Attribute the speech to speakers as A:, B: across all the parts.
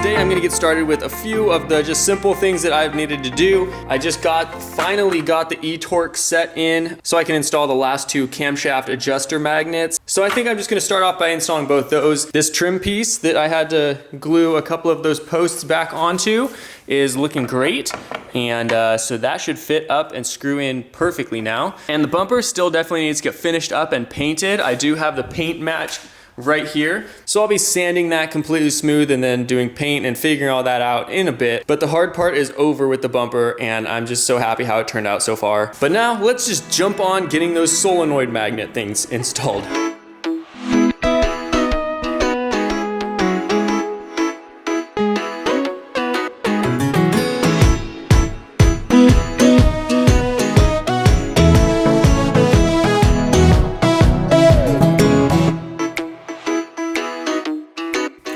A: today I'm gonna get started with a few of the just simple things that I've needed to do. I just finally got the e-torque set in so I can install the last two camshaft adjuster magnets. So I think I'm just gonna start off by installing both those. This trim piece that I had to glue a couple of those posts back onto is looking great. And so that should fit up and screw in perfectly now. And the bumper still definitely needs to get finished up and painted. I do have the paint match right here. So I'll be sanding that completely smooth and then doing paint and figuring all that out in a bit. But the hard part is over with the bumper and I'm just so happy how it turned out so far. But now let's just jump on getting those solenoid magnet things installed.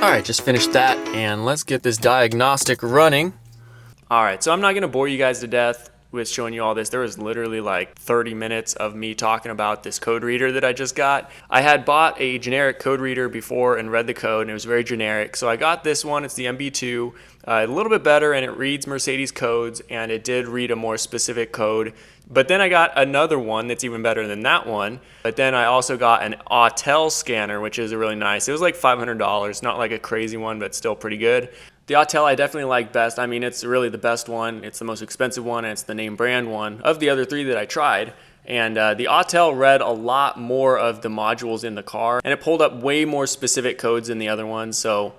A: Alright, just finished that and let's get this diagnostic running. Alright, so I'm not going to bore you guys to death with showing you all this. There was literally like 30 minutes of me talking about this code reader that I just got. I had bought a generic code reader before and read the code and it was very generic. So I got this one, it's the MB2, a little bit better and it reads Mercedes codes and it did read a more specific code. But then I got another one that's even better than that one. But then I also got an Autel scanner, which is really nice. It was like $500, not like a crazy one, but still pretty good. The Autel I definitely like best. I mean, it's really the best one. It's the most expensive one, and it's the name brand one of the other three that I tried. And the Autel read a lot more of the modules in the car, and it pulled up way more specific codes than the other ones. So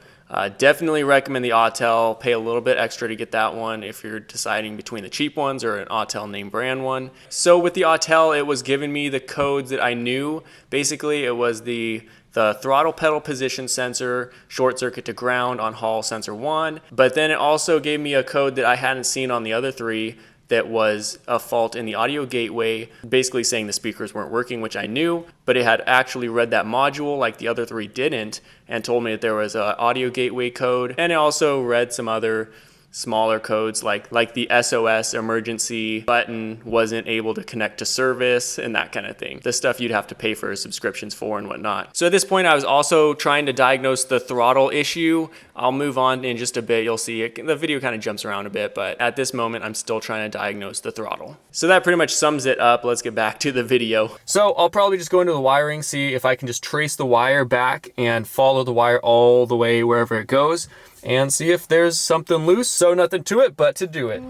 A: definitely recommend the Autel. Pay a little bit extra to get that one if you're deciding between the cheap ones or an Autel name brand one. So with the Autel, it was giving me the codes that I knew. Basically, it was the throttle pedal position sensor, short circuit to ground on Hall sensor 1. But then it also gave me a code that I hadn't seen on the other three that was a fault in the audio gateway, basically saying the speakers weren't working, which I knew, but it had actually read that module like the other three didn't and told me that there was an audio gateway code. And it also read some other smaller codes like the SOS emergency button wasn't able to connect to service and that kind of thing. The stuff you'd have to pay for subscriptions for and whatnot. So at this point I was also trying to diagnose the throttle issue. I'll move on in just a bit, you'll see it. The video kind of jumps around a bit, but at this moment I'm still trying to diagnose the throttle. So that pretty much sums it up. Let's get back to the video. So I'll probably just go into the wiring, see if I can just trace the wire back and follow the wire all the way wherever it goes and see if there's something loose. So nothing to it but to do it.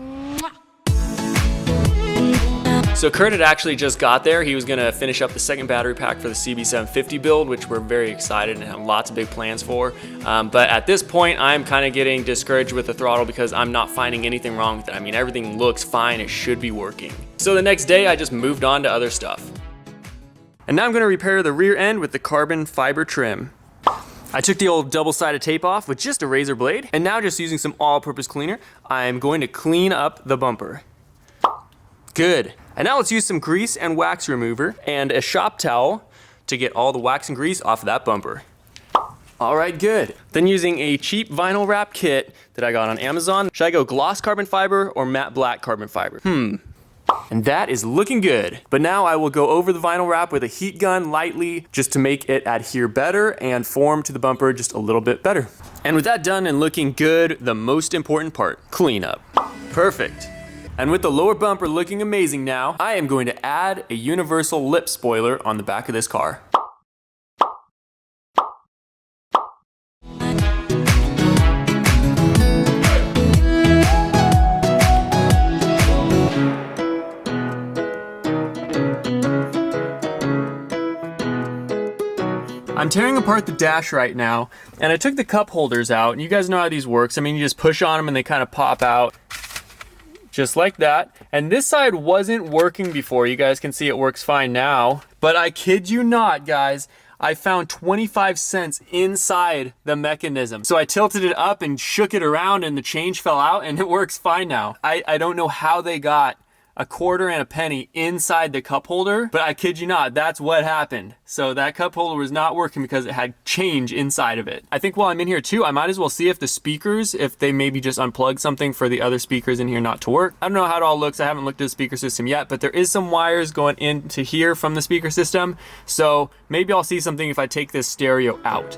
A: So Kurt had actually just got there. He was gonna finish up the second battery pack for the CB750 build, which we're very excited and have lots of big plans for. But at this point, I'm kind of getting discouraged with the throttle because I'm not finding anything wrong with it. I mean, everything looks fine, it should be working. So the next day, I just moved on to other stuff. And now I'm gonna repair the rear end with the carbon fiber trim. I took the old double-sided tape off with just a razor blade, and now just using some all-purpose cleaner, I'm going to clean up the bumper. Good. And now let's use some grease and wax remover and a shop towel to get all the wax and grease off of that bumper. All right, good. Then using a cheap vinyl wrap kit that I got on Amazon, should I go gloss carbon fiber or matte black carbon fiber? And that is looking good. But now I will go over the vinyl wrap with a heat gun lightly just to make it adhere better and form to the bumper just a little bit better. And with that done and looking good, the most important part, cleanup. Perfect. And with the lower bumper looking amazing now, I am going to add a universal lip spoiler on the back of this car. I'm tearing apart the dash right now, and I took the cup holders out, and you guys know how these works. I mean, you just push on them and they kind of pop out, just like that. And this side wasn't working before. You guys can see it works fine now, but I kid you not, guys, I found 25 cents inside the mechanism. So I tilted it up and shook it around and the change fell out and it works fine now. I don't know how they got a quarter and a penny inside the cup holder, but I kid you not, that's what happened. So that cup holder was not working because it had change inside of it. I think while I'm in here too, I might as well see if the speakers, if they maybe just unplugged something for the other speakers in here not to work. I don't know how it all looks. I haven't looked at the speaker system yet, but there is some wires going into here from the speaker system. So maybe I'll see something if I take this stereo out.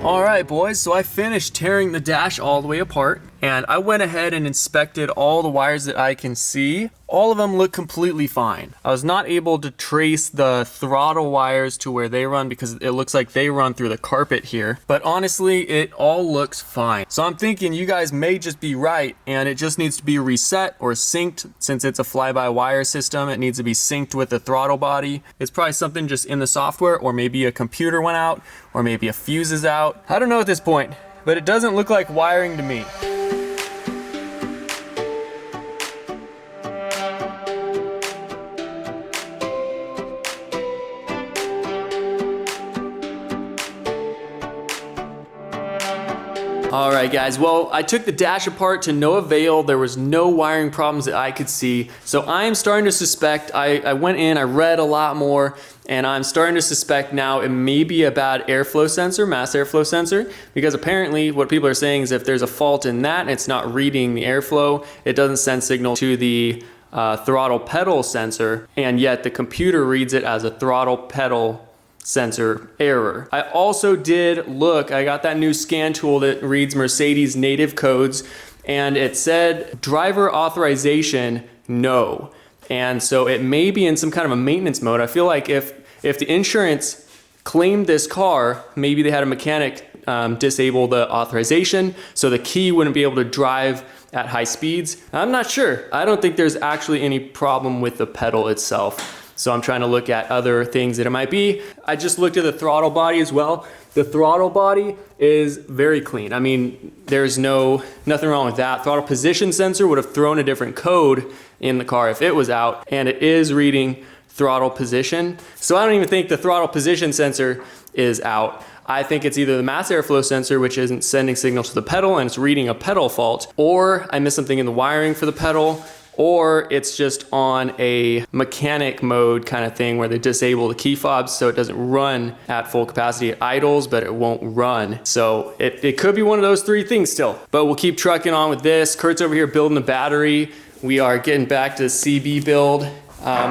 A: All right, boys, so I finished tearing the dash all the way apart, and I went ahead and inspected all the wires that I can see. All of them look completely fine. I was not able to trace the throttle wires to where they run because it looks like they run through the carpet here, but honestly, it all looks fine. So I'm thinking you guys may just be right, and it just needs to be reset or synced. Since it's a fly-by-wire system, it needs to be synced with the throttle body. It's probably something just in the software, or maybe a computer went out, or maybe a fuse is out. I don't know at this point, but it doesn't look like wiring to me. All right, guys, well, I took the dash apart to no avail. There was no wiring problems that I could see. So I am starting to suspect, I went in, I read a lot more, and I'm starting to suspect now it may be a bad airflow sensor, mass airflow sensor, because apparently what people are saying is if there's a fault in that and it's not reading the airflow, it doesn't send signal to the throttle pedal sensor, and yet the computer reads it as a throttle pedal sensor error. I also did look, I got that new scan tool that reads Mercedes native codes, and it said driver authorization no. And so it may be in some kind of a maintenance mode. I feel like if the insurance claimed this car, maybe they had a mechanic disable the authorization so the key wouldn't be able to drive at high speeds. I'm not sure. I don't think there's actually any problem with the pedal itself. So I'm trying to look at other things that it might be. I just looked at the throttle body as well. The throttle body is very clean. I mean, there's nothing wrong with that. Throttle position sensor would have thrown a different code in the car if it was out, and it is reading throttle position. So I don't even think the throttle position sensor is out. I think it's either the mass airflow sensor, which isn't sending signal to the pedal and it's reading a pedal fault, or I missed something in the wiring for the pedal, or it's just on a mechanic mode kind of thing where they disable the key fobs so it doesn't run at full capacity. It idles, but it won't run. So it could be one of those three things still. But we'll keep trucking on with this. Kurt's over here building the battery. We are getting back to the CB build.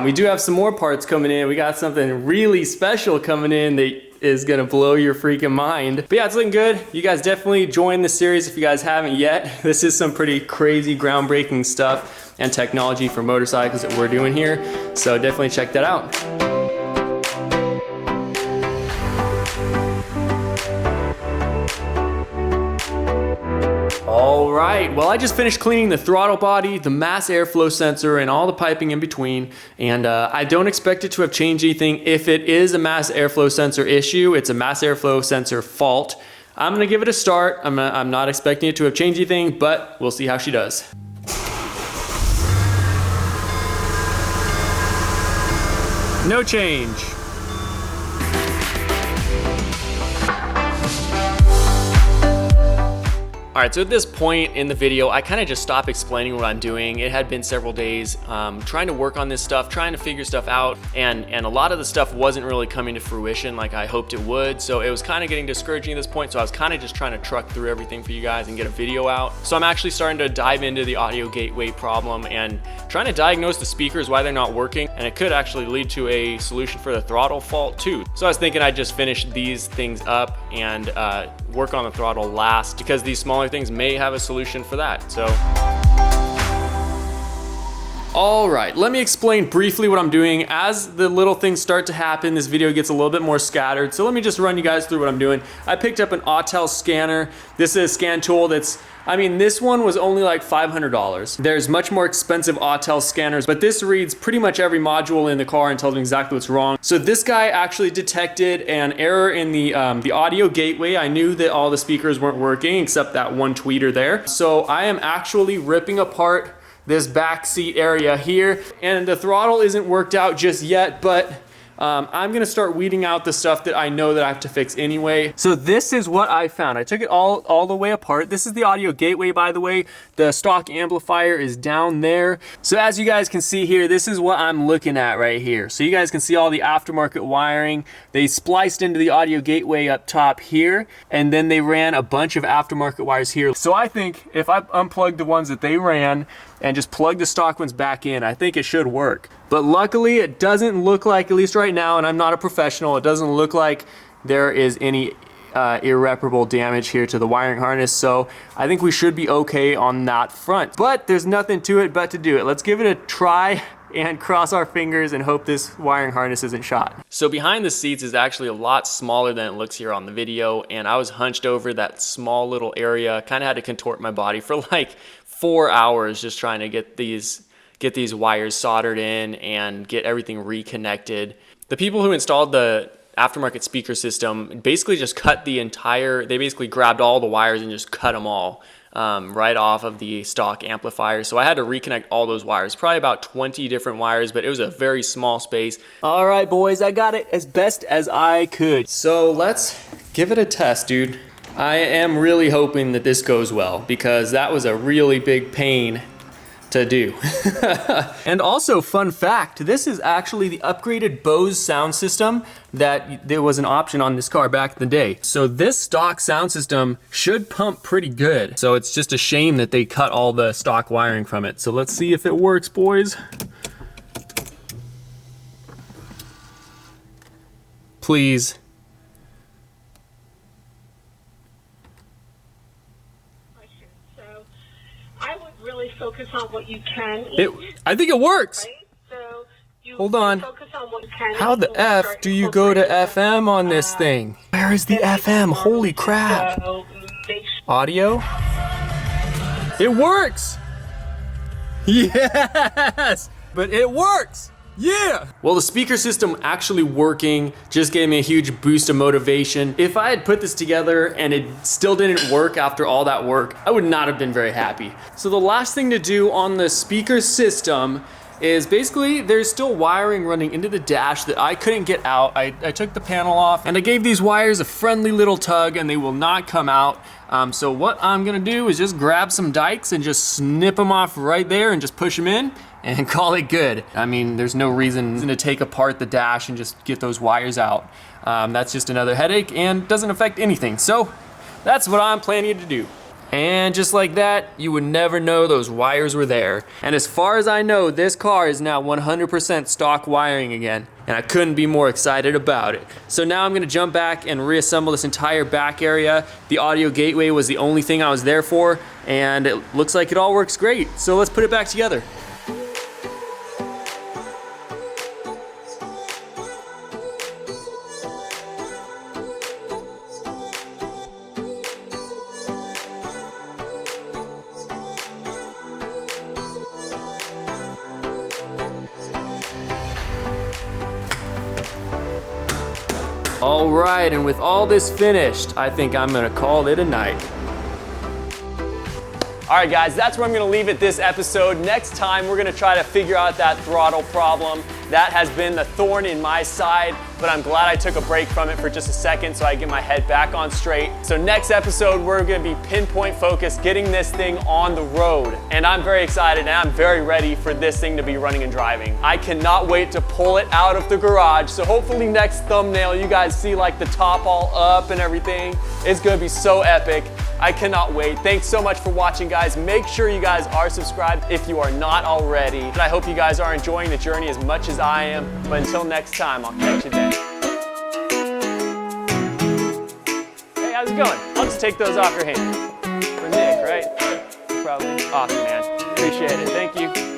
A: We do have some more parts coming in. We got something really special coming in that is gonna blow your freaking mind. But yeah, it's looking good. You guys definitely join the series if you guys haven't yet. This is some pretty crazy, groundbreaking stuff and technology for motorcycles that we're doing here. So definitely check that out. All right, well, I just finished cleaning the throttle body, the mass airflow sensor, and all the piping in between. And I don't expect it to have changed anything. If it is a mass airflow sensor issue, it's a mass airflow sensor fault. I'm gonna give it a start. I'm not expecting it to have changed anything, but we'll see how she does. No change. All right, so at this point in the video, I kind of just stopped explaining what I'm doing. It had been several days trying to work on this stuff, trying to figure stuff out, and a lot of the stuff wasn't really coming to fruition like I hoped it would. So it was kind of getting discouraging at this point. So I was kind of just trying to truck through everything for you guys and get a video out. So I'm actually starting to dive into the audio gateway problem and trying to diagnose the speakers, why they're not working, and it could actually lead to a solution for the throttle fault too. So I was thinking I'd just finish these things up and work on the throttle last, because these smaller things may have a solution for that. So all right, let me explain briefly what I'm doing. As the little things start to happen, this video gets a little bit more scattered. So let me just run you guys through what I'm doing. I picked up an Autel scanner. This is a scan tool that's, I mean, this one was only like $500. There's much more expensive Autel scanners, but this reads pretty much every module in the car and tells me exactly what's wrong. So this guy actually detected an error in the audio gateway. I knew that all the speakers weren't working except that one tweeter there. So I am actually ripping apart this back seat area here, and the throttle isn't worked out just yet, but I'm gonna start weeding out the stuff that I know that I have to fix anyway. So this is what I found. I took it all the way apart. This is the audio gateway, by the way. The stock amplifier is down there. So as you guys can see here, this is what I'm looking at right here. So you guys can see all the aftermarket wiring. They spliced into the audio gateway up top here, and then they ran a bunch of aftermarket wires here. So I think if I unplug the ones that they ran and just plug the stock ones back in, I think it should work. But luckily it doesn't look like, at least right now, and I'm not a professional, it doesn't look like there is any irreparable damage here to the wiring harness, so I think we should be okay on that front. But there's nothing to it but to do it. Let's give it a try and cross our fingers and hope this wiring harness isn't shot. So behind the seats is actually a lot smaller than it looks here on the video, and I was hunched over that small little area, kind of had to contort my body for like 4 hours just trying to get these wires soldered in and get everything reconnected. The people who installed the aftermarket speaker system basically just cut the entire, they basically grabbed all the wires and just cut them all right off of the stock amplifier. So I had to reconnect all those wires, probably about 20 different wires, but it was a very small space. All right, boys, I got it as best as I could. So let's give it a test, dude. I am really hoping that this goes well because that was a really big pain to do. And also, fun fact, this is actually the upgraded Bose sound system that there was an option on this car back in the day. So this stock sound system should pump pretty good. So it's just a shame that they cut all the stock wiring from it. So let's see if it works, boys. Please.
B: Focus on what you can eat.
A: I think it works.
B: Right? So you
A: hold on.
B: Focus on what you can
A: How the F do you go to FM on this thing? Where is the FM? Holy crap. Audio? It works! Yes! But it works! Yeah! Well, the speaker system actually working just gave me a huge boost of motivation. If I had put this together and it still didn't work after all that work, I would not have been very happy. So the last thing to do on the speaker system is basically there's still wiring running into the dash that I couldn't get out. I took the panel off and I gave these wires a friendly little tug and they will not come out. So what I'm gonna do is just grab some dikes and just snip them off right there and just push them in and call it good. I mean, there's no reason to take apart the dash and just get those wires out. That's just another headache and doesn't affect anything. So that's what I'm planning to do. And just like that, you would never know those wires were there. And as far as I know, this car is now 100% stock wiring again. And I couldn't be more excited about it. So now I'm gonna jump back and reassemble this entire back area. The audio gateway was the only thing I was there for, and it looks like it all works great. So let's put it back together. All right, and with all this finished, I think I'm gonna call it a night. All right, guys, that's where I'm gonna leave it this episode. Next time, we're gonna try to figure out that throttle problem. That has been the thorn in my side, but I'm glad I took a break from it for just a second so I get my head back on straight. So next episode, we're gonna be pinpoint focused, getting this thing on the road. And I'm very excited and I'm very ready for this thing to be running and driving. I cannot wait to pull it out of the garage. So hopefully next thumbnail, you guys see like the top all up and everything. It's gonna be so epic. I cannot wait. Thanks so much for watching, guys. Make sure you guys are subscribed if you are not already. And I hope you guys are enjoying the journey as much as I am. But until next time, I'll catch you then. Hey, how's it going? I'll just take those off your hands. For Nick, right? Probably. Awesome, man. Appreciate it. Thank you.